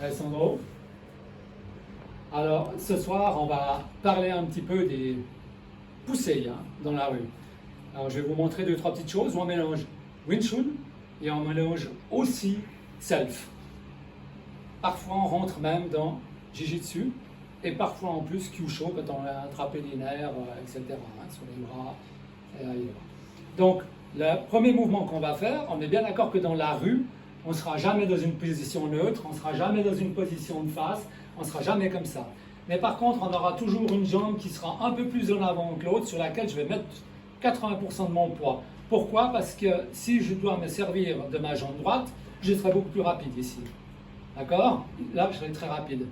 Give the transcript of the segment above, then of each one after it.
Alessandro. Alors, ce soir, on va parler un petit peu des poussées dans la rue. Alors, je vais vous montrer deux, trois petites choses. On mélange Wing Chun et on mélange aussi Self. Parfois, on rentre même dans Jiu-Jitsu et parfois en plus Kyusho quand on a attrapé les nerfs, etc. Sur les bras et ailleurs. Donc, le premier mouvement qu'on va faire, on est bien d'accord que dans la rue, on ne sera jamais dans une position neutre, on ne sera jamais dans une position de face, on ne sera jamais comme ça. Mais par contre, on aura toujours une jambe qui sera un peu plus en avant que l'autre, sur laquelle je vais mettre 80% de mon poids. Pourquoi? Parce que si je dois me servir de ma jambe droite, je serai beaucoup plus rapide ici. D'accord? Là, je serai très rapide.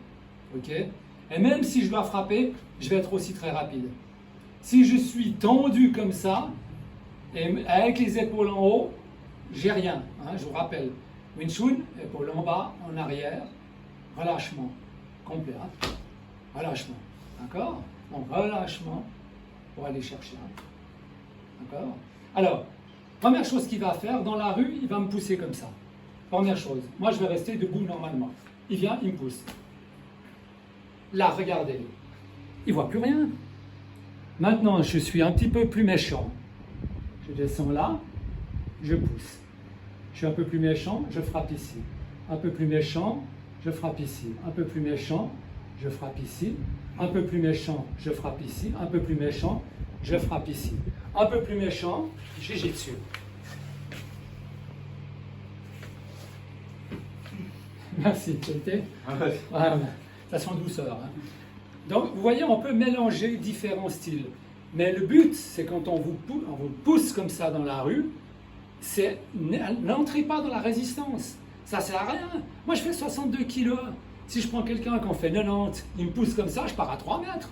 Ok? Et même si je dois frapper, je vais être aussi très rapide. Si je suis tendu comme ça, et avec les épaules en haut, j'ai rien. Je vous rappelle. Wing Chun, épaules en bas, en arrière, relâchement complet. Relâchement. D'accord? Donc, relâchement pour aller chercher. D'accord? Alors, première chose qu'il va faire, dans la rue, il va me pousser comme ça. Première chose. Moi, je vais rester debout normalement. Il vient, il me pousse. Là, regardez. Il ne voit plus rien. Maintenant, je suis un petit peu plus méchant. Je descends là, je pousse. Je suis un peu plus méchant, je frappe ici. Un peu plus méchant, je frappe ici. Un peu plus méchant, je frappe ici. Un peu plus méchant, je frappe ici. Un peu plus méchant, je frappe ici. Un peu plus méchant, j'ai dessus. Merci, c'était. Voilà, ça sent douceur. Donc, vous voyez, on peut mélanger différents styles. Mais le but, c'est quand on vous pousse comme ça dans la rue, c'est n'entrez pas dans la résistance. Ça ne sert à rien. Moi, je fais 62 kilos. Si je prends quelqu'un qui en fait 90, il me pousse comme ça, je pars à 3 mètres.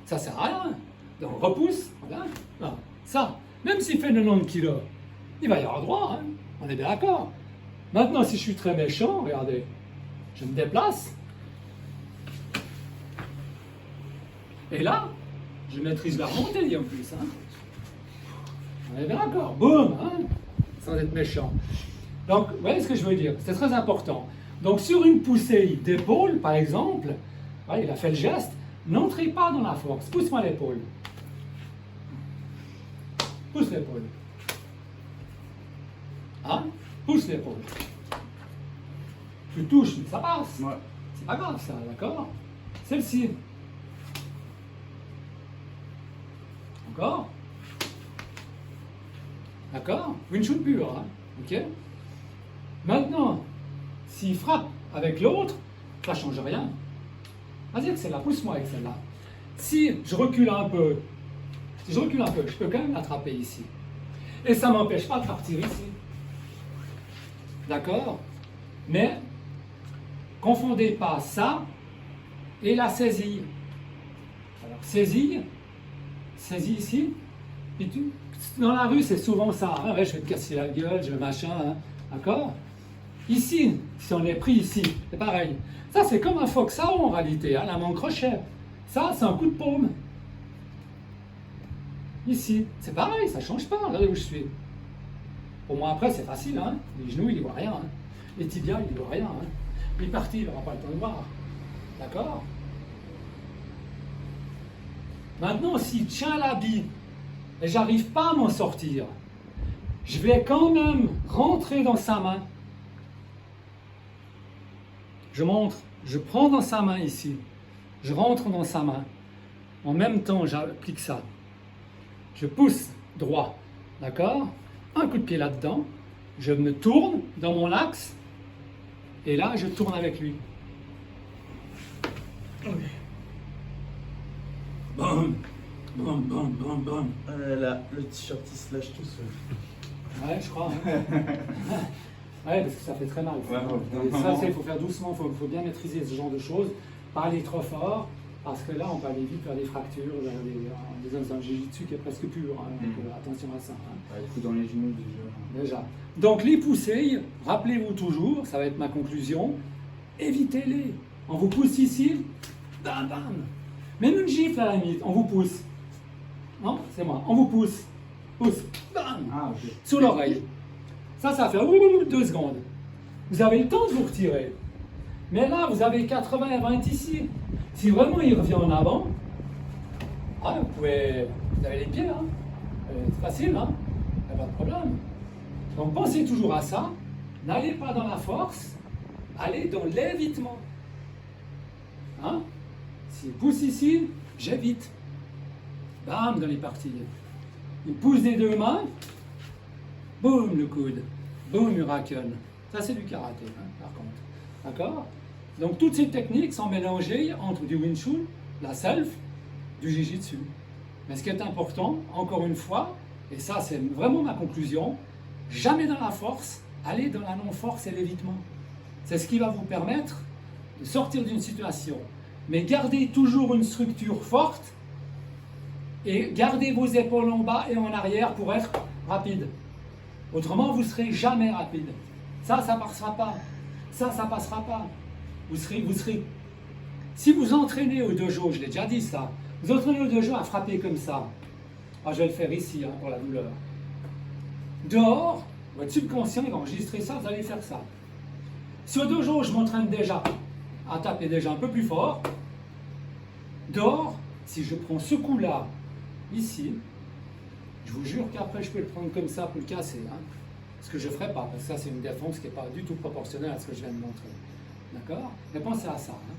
Ça ne sert à rien. Donc, repousse. Voilà. Non, ça, même s'il fait 90 kilos, il va y avoir droit. On est bien d'accord. Maintenant, si je suis très méchant, regardez, je me déplace. Et là, je maîtrise la remontée en plus. On est bien d'accord. Boum, sans être méchant. Donc, vous voyez ce que je veux dire? C'est très important. Donc, sur une poussée d'épaule, par exemple, voilà, il a fait le geste, n'entrez pas dans la force. Pousse-moi l'épaule. Pousse l'épaule. Pousse l'épaule. Tu touches, mais ça passe. Ouais. C'est pas grave, ça, d'accord? Celle-ci. Encore? D'accord? Wing Chun pur, ok? Maintenant, s'il frappe avec l'autre, ça ne change rien. Vas-y avec celle-là, pousse-moi avec celle-là. Si je recule un peu, je peux quand même l'attraper ici. Et ça ne m'empêche pas de partir ici. D'accord? Mais, confondez pas ça et la saisie. Alors, saisie ici, et dans la rue, c'est souvent ça. Ouais, je vais te casser la gueule, je vais machin, d'accord? Ici, si on est pris ici, c'est pareil. Ça, c'est comme un foxao en réalité, la main crochet. Ça, c'est un coup de paume. Ici, c'est pareil, ça ne change pas. Regardez où je suis. Pour moi, après, c'est facile. Les genoux, il ne voit rien. Les tibias, il ne voit rien. Les parties, il n'aura pas le temps de voir. D'accord? Maintenant, s'il tient l'habit et j'arrive pas à m'en sortir, je vais quand même rentrer dans sa main. Je montre, je prends dans sa main ici, je rentre dans sa main. En même temps, j'applique ça. Je pousse droit, d'accord? Un coup de pied là-dedans, je me tourne dans mon axe et là, je tourne avec lui. Bam, bam, bam, bam, bam. Là, le t-shirt il se lâche tout seul. Ouais, je crois. Ouais, parce que ça fait très mal. Ouais, Et ça, il faut faire doucement, il faut bien maîtriser ce genre de choses. Pas aller trop fort, parce que là, on peut aller vite vers des fractures, vers des zones dans le jiu-jitsu qui est presque pur. Donc, attention à ça. Ouais, le coup dans les genoux déjà. Donc, les poussées, rappelez-vous toujours, ça va être ma conclusion, évitez-les. On vous pousse ici, bam, bam. Même une gifle à la limite, on vous pousse. Non, c'est moi, on vous pousse. Pousse, bam, Ok. sous l'oreille. Ça va faire 2 secondes. Vous avez le temps de vous retirer. Mais là, vous avez 80 et 20 ici. Si vraiment il revient en avant, ah, vous avez les pieds, hein. C'est facile, hein. Il n'y a pas de problème. Donc pensez toujours à ça. N'allez pas dans la force, allez dans l'évitement. Hein? S'il pousse ici, j'évite. Bam, dans les parties. Il pousse des deux mains, boum, le coude, boum, Huracan. Ça, c'est du karaté, hein, par contre. D'accord? Donc, toutes ces techniques sont mélangées entre du Wing Chun, la self, du Jiu-Jitsu. Mais ce qui est important, encore une fois, et ça, c'est vraiment ma conclusion, jamais dans la force, allez dans la non-force et l'évitement. C'est ce qui va vous permettre de sortir d'une situation. Mais gardez toujours une structure forte et gardez vos épaules en bas et en arrière pour être rapide. Autrement, vous ne serez jamais rapide. Ça ne passera pas. Ça ne passera pas. Vous serez... Si vous entraînez au dojo, je l'ai déjà dit ça, vous entraînez au dojo à frapper comme ça. Ah, je vais le faire ici, hein, pour la douleur. Dehors, votre subconscient va enregistrer ça, vous allez faire ça. Si au dojo, je m'entraîne déjà à taper déjà un peu plus fort, dehors, si je prends ce coup-là, ici, je vous jure qu'après je peux le prendre comme ça pour le casser. Hein. Ce que je ne ferai pas, parce que ça c'est une défense qui n'est pas du tout proportionnelle à ce que je viens de montrer. D'accord? Mais pensez à ça. Hein.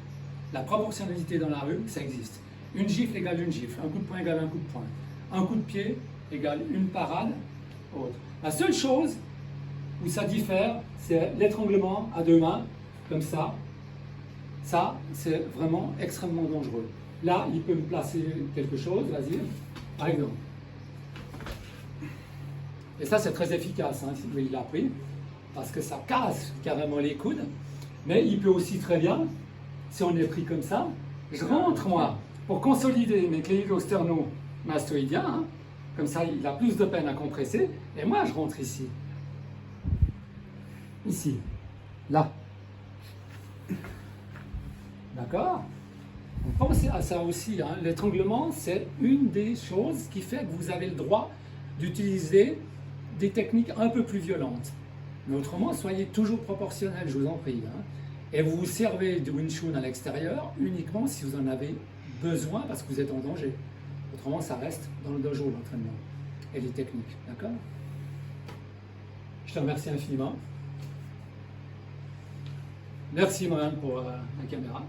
La proportionnalité dans la rue, ça existe. Une gifle égale une gifle, un coup de poing égale un coup de poing. Un coup de pied égale une parade, autre. La seule chose où ça diffère, c'est l'étranglement à deux mains, comme ça. Ça, c'est vraiment extrêmement dangereux. Là, il peut me placer quelque chose, vas-y, par exemple. Et ça, c'est très efficace, hein, si il l'a pris, parce que ça casse carrément les coudes. Mais il peut aussi très bien, si on est pris comme ça, je rentre, moi, pour consolider mes cléido-sterno-mastoïdiens, hein, comme ça, il a plus de peine à compresser, et moi, je rentre ici. Ici. Là. D'accord? Pensez à ça aussi. Hein. L'étranglement, c'est une des choses qui fait que vous avez le droit d'utiliser des techniques un peu plus violentes. Mais autrement, soyez toujours proportionnel, je vous en prie. Hein. Et vous vous servez du Wing Chun à l'extérieur uniquement si vous en avez besoin parce que vous êtes en danger. Autrement, ça reste dans le dojo, l'entraînement et les techniques. D'accord? Je te remercie infiniment. Merci, Mohamed, pour la caméra.